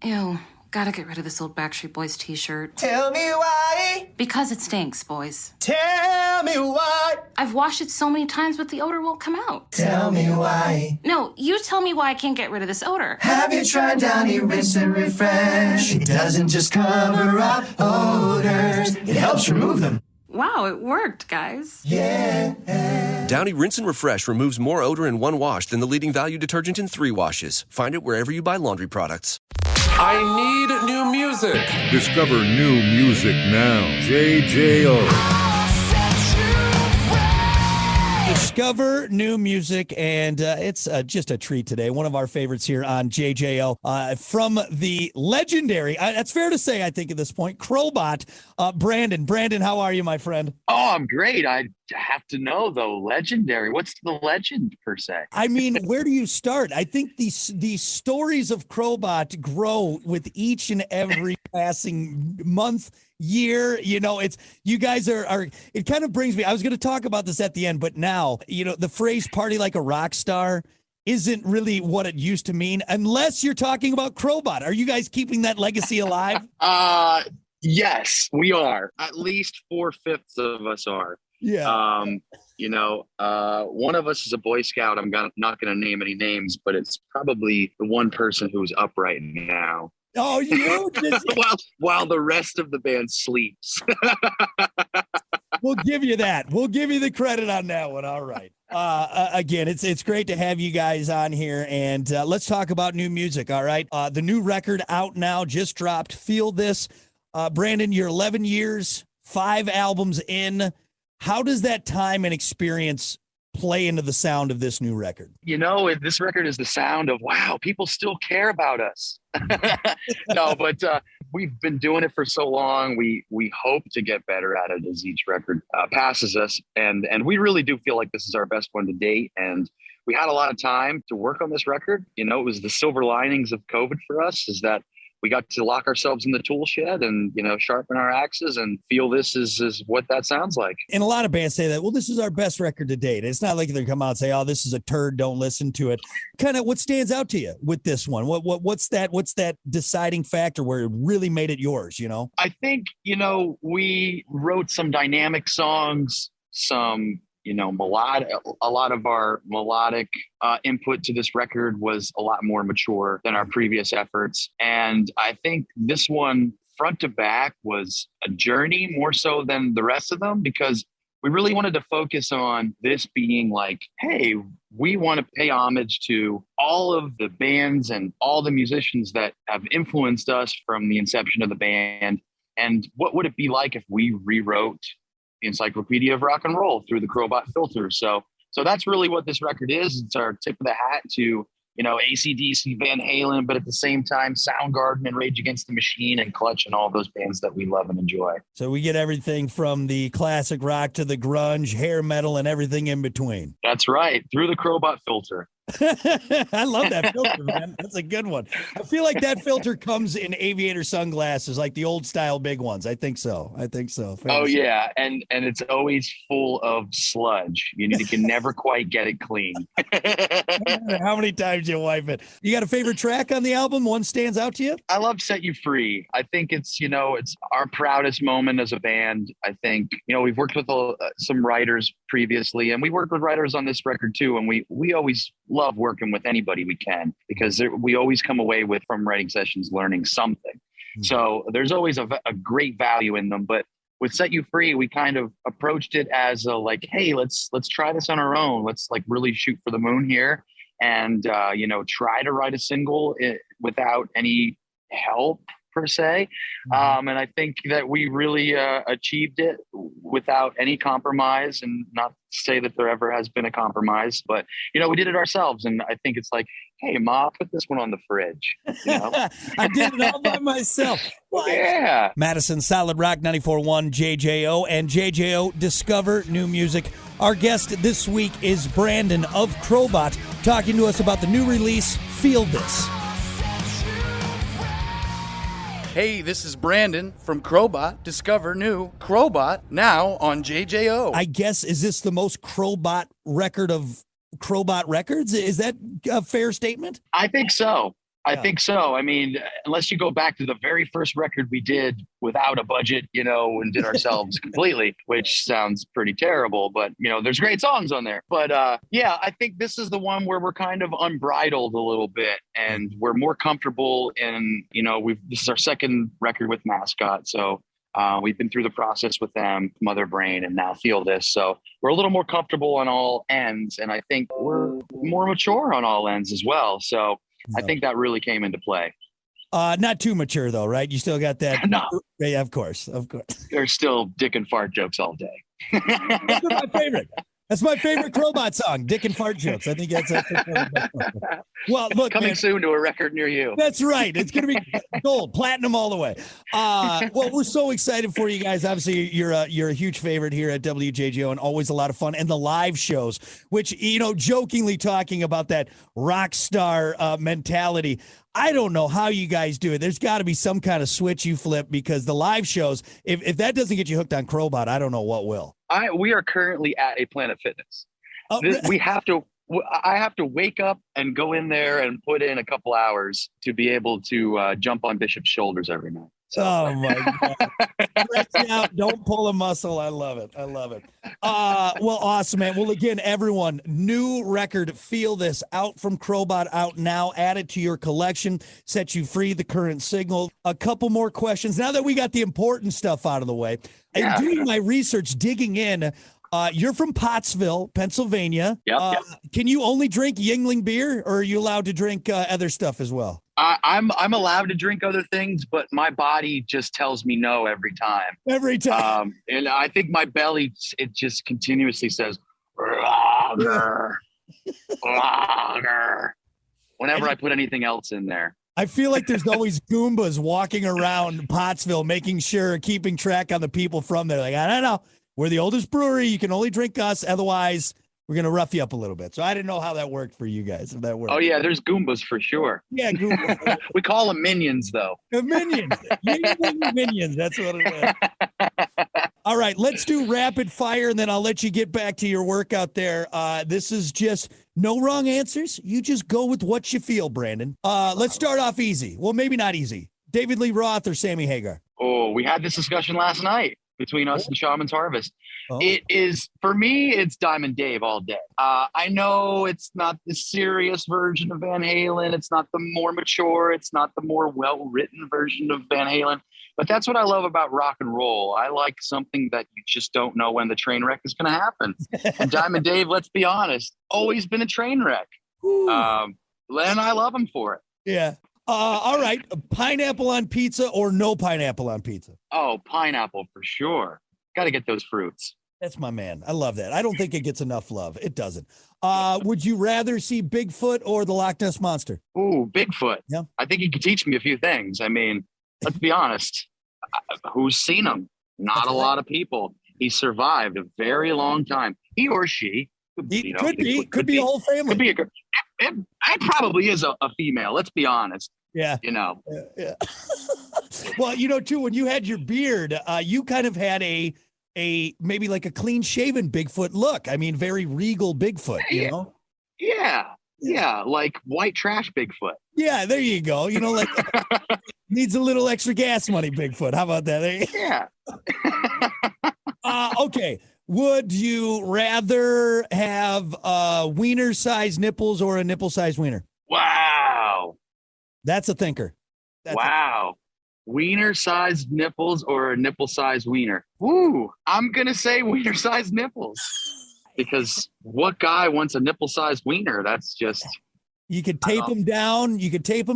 Ew, gotta get rid of this old Backstreet Boys t-shirt. Tell me why. Because it stinks, boys. Tell me why. I've washed it so many times, but the odor won't come out. Tell me why. No, you tell me why I can't get rid of this odor. Have you tried Downy Rinse and Refresh? It doesn't just cover up odors, it helps remove them. Wow, it worked, guys. Yeah. Downy Rinse and Refresh removes more odor in one wash than the leading value detergent in 3 washes. Find it wherever you buy laundry products. I need new music. Discover new music now. JJO. Discover new music, and it's just a treat today. One of our favorites here on JJO from the legendary, that's fair to say, I think at this point, Crobot, Brandon. Brandon, how are you, my friend? Oh, I'm great. I have to know, though, legendary. What's the legend, per se? I mean, where do you start? I think these stories of Crobot grow with each and every passing month, year. You know, it's, you guys are it kind of brings me, I was going to talk about this at the end, but now, you know, the phrase party like a rock star isn't really what it used to mean, unless you're talking about Crobot. Are you guys keeping that legacy alive? Yes, we are. At least 4/5 of us are. Yeah. You know, one of us is a Boy Scout. I'm not going to name any names, but it's probably the one person who's up right now. Oh, you just... while the rest of the band sleeps. We'll give you that. We'll give you the credit on that one. All right. Again, it's great to have you guys on here, and let's talk about new music. All right. The new record out now, just dropped. Feel This. Brandon, you're 11 years, 5 albums in. How does that time and experience play into the sound of this new record? You know, this record is the sound of, wow, people still care about us. No, but we've been doing it for so long. We hope to get better at it as each record passes us. And we really do feel like this is our best one to date. And we had a lot of time to work on this record. You know, it was the silver linings of COVID for us, is that we got to lock ourselves in the tool shed and, you know, sharpen our axes, and Feel This is what that sounds like. And a lot of bands say that, well, this is our best record to date. It's not like they come out and say, oh, this is a turd, don't listen to it. Kind of what stands out to you with this one? What's that deciding factor where it really made it yours, you know? I think, you know, we wrote some dynamic songs, some, you know, a lot of our melodic input to this record was a lot more mature than our previous efforts. And I think this one, front to back, was a journey more so than the rest of them, because we really wanted to focus on this being like, hey, we want to pay homage to all of the bands and all the musicians that have influenced us from the inception of the band. And what would it be like if we rewrote the Encyclopedia of Rock and Roll through the Crobot filter? So that's really what this record is. It's our tip of the hat to, you know, AC/DC, Van Halen, but at the same time, Soundgarden and Rage Against the Machine and Clutch and all those bands that we love and enjoy. So we get everything from the classic rock to the grunge, hair metal, and everything in between. That's right, through the Crobot filter. I love that filter, man. That's a good one. I feel like that filter comes in aviator sunglasses, like the old style big ones. I think so. Oh yeah, and it's always full of sludge. You can never quite get it clean. How many times you wipe it? You got a favorite track on the album? One stands out to you? I love Set You Free. I think it's, you know, it's our proudest moment as a band. I think, you know, we've worked with some writers previously, and we worked with writers on this record too, and we always love working with anybody we can, because we always come away from writing sessions learning something. Mm-hmm. So there's always a great value in them. But with Set You Free, we kind of approached it as a like, hey, let's try this on our own. Let's like really shoot for the moon here, and you know, try to write a single without any help per se. And I think that we really achieved it without any compromise, and not to say that there ever has been a compromise, but, you know, we did it ourselves. And I think it's like, hey, Ma, put this one on the fridge. You know? I did it all by myself. Well, yeah. Madison, Solid Rock 94.1 JJO and JJO Discover New Music. Our guest this week is Brandon of Crobot, talking to us about the new release, Feel This. Hey, this is Brandon from Crobot. Discover new Crobot now on JJO. I guess, is this the most Crobot record of Crobot records? Is that a fair statement? I think so. I think so. I mean, unless you go back to the very first record we did without a budget, and did ourselves completely, which sounds pretty terrible, but there's great songs on there. But yeah, I think this is the one where we're kind of unbridled a little bit and we're more comfortable in, this is our second record with Mascot. So we've been through the process with them, Mother Brain, and now Feel This. So we're a little more comfortable on all ends. And I think we're more mature on all ends as well. So I think that really came into play. Not too mature though, right? You still got that. No. Yeah, of course. There's still dick and fart jokes all day. That's my favorite. That's my favorite Crobot song, Dick and Fart Jokes. I think that's well, look, coming man, soon to a record near you. That's right. It's going to be gold, platinum all the way. Well, we're so excited for you guys. Obviously, you're a huge favorite here at WJGO and always a lot of fun. And the live shows, which, jokingly talking about that rock star mentality. I don't know how you guys do it. There's got to be some kind of switch you flip because the live shows, if that doesn't get you hooked on Crobot, I don't know what will. We are currently at a Planet Fitness. Oh, I have to wake up and go in there and put in a couple hours to be able to jump on Bishop's shoulders every night. So. Oh my God. Stretch out, don't pull a muscle. I love it. Well, awesome, man. Well, again, everyone, new record, Feel This, out from Crobot, out now. Add it to your collection, set you free, the current signal. A couple more questions. Now that we got the important stuff out of the way, and doing my research, digging in, you're from Pottsville, Pennsylvania. Yep. Can you only drink Yingling beer, or are you allowed to drink other stuff as well? I'm allowed to drink other things, but my body just tells me no every time. And I think my belly, it just continuously says, lager, lager, whenever I put anything else in there. I feel like there's always Goombas walking around Pottsville, making sure, keeping track on the people from there. Like, I don't know. We're the oldest brewery. You can only drink us. Otherwise, we're going to rough you up a little bit. So I didn't know how that worked for you guys, if that worked. Oh, yeah, there's Goombas for sure. Yeah, Goombas. We call them minions, though. Minions. Minions. That's what it is. All right, let's do rapid fire, and then I'll let you get back to your workout there. This is just no wrong answers. You just go with what you feel, Brandon. Let's start off easy. Well, maybe not easy. David Lee Roth or Sammy Hagar? Oh, we had this discussion last night between us and Shaman's Harvest. Oh. It is, for me, it's Diamond Dave all day. I know it's not the serious version of Van Halen. It's not the more mature. It's not the more well-written version of Van Halen. But that's what I love about rock and roll. I like something that you just don't know when the train wreck is going to happen. And Diamond Dave, let's be honest, always been a train wreck. And I love him for it. Yeah. All right. Pineapple on pizza or no pineapple on pizza? Oh, pineapple for sure. Got to get those fruits. That's my man. I love that. I don't think it gets enough love. It doesn't. Would you rather see Bigfoot or the Loch Ness Monster? Ooh, Bigfoot. Yeah. I think he could teach me a few things. I mean, let's be honest. Who's seen him? Not a lot of people. He survived a very long time. He or she. Could be a whole family. Could be it probably is a female. Let's be honest. Yeah. Yeah. Well, too, when you had your beard, you kind of had a maybe like a clean shaven Bigfoot look. I mean, very regal Bigfoot, you know? Yeah. Like white trash Bigfoot. Yeah. There you go. Like needs a little extra gas money, Bigfoot. How about that? Yeah. Okay. Would you rather have wiener-sized nipples or a nipple-sized wiener? Wow. That's a thinker. Wiener-sized nipples or a nipple-sized wiener? Woo. I'm going to say wiener-sized nipples. Because what guy wants a nipple-sized wiener? That's just... You could tape them down. You could do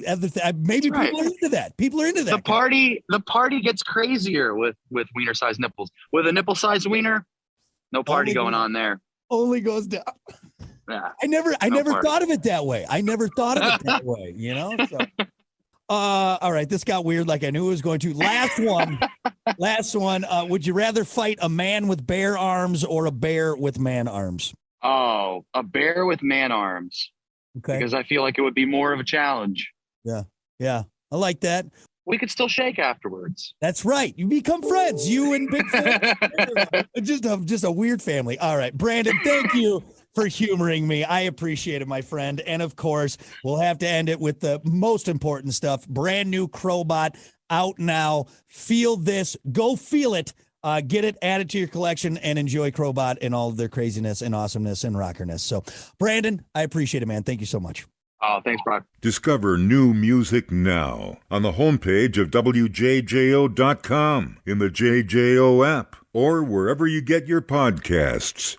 other things. Maybe right. People are into that. People are into that. The party gets crazier with wiener-sized nipples. With a nipple-sized wiener, no party going on there. Only goes down. Yeah. I never thought of it that way. So. All right. This got weird like I knew it was going to. Last one. Would you rather fight a man with bear arms or a bear with man arms? Oh, a bear with man arms. Okay. Because I feel like it would be more of a challenge. Yeah. I like that. We could still shake afterwards. That's right. You become friends. You and Bigfoot. just a weird family. All right. Brandon, thank you for for humoring me. I appreciate it, my friend. And of course, we'll have to end it with the most important stuff. Brand new Crobot out now. Feel this. Go feel it. Get it, add it to your collection, and enjoy Crobot and all of their craziness and awesomeness and rockerness. So, Brandon, I appreciate it, man. Thank you so much. Oh, thanks, Brock. Discover new music now on the homepage of WJJO.com, in the JJO app, or wherever you get your podcasts.